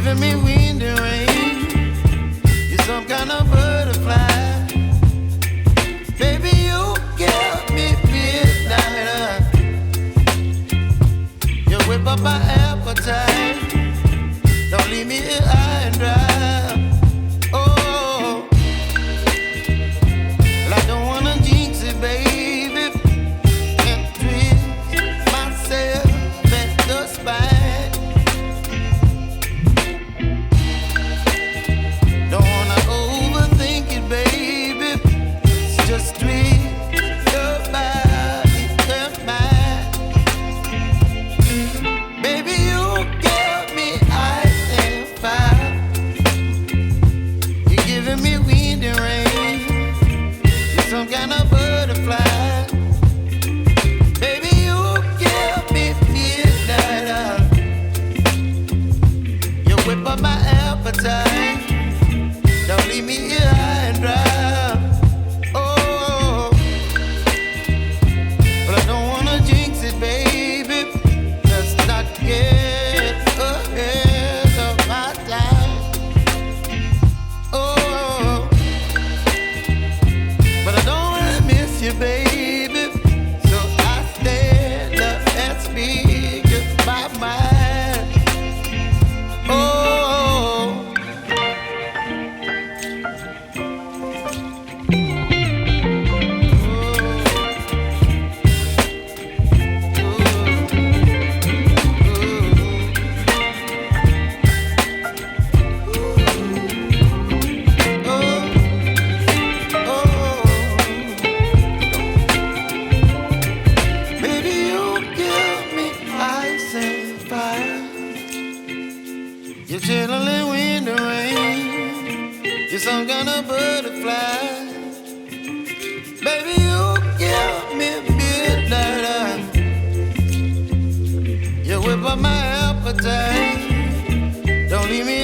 giving me wind and rain. You're some kind of butterfly. Baby, you give me midnight. You whip up my appetite. Don't leave me here high and dry. Oh, well, I don't wanna jinx it, baby, and twist myself at the spine. Don't wanna overthink it, baby. It's just twist your body and mine. Baby, you give me ice and fire. You're giving me wind and rain. You're some kind of butterfly. Baby, you give me midnight. You whip up my appetite. Don't leave me here high and dry. Oh, but I don't wanna jinx it, baby. Let's not get ahead of my time. Oh, but I don't wanna miss you, baby. So I stand up and speak my mind. Oh. Baby, you give me ice and fire. You're chilling wind and rain. You're some kind of butterfly. Baby, you give me midnight. You whip up my appetite. Don't leave me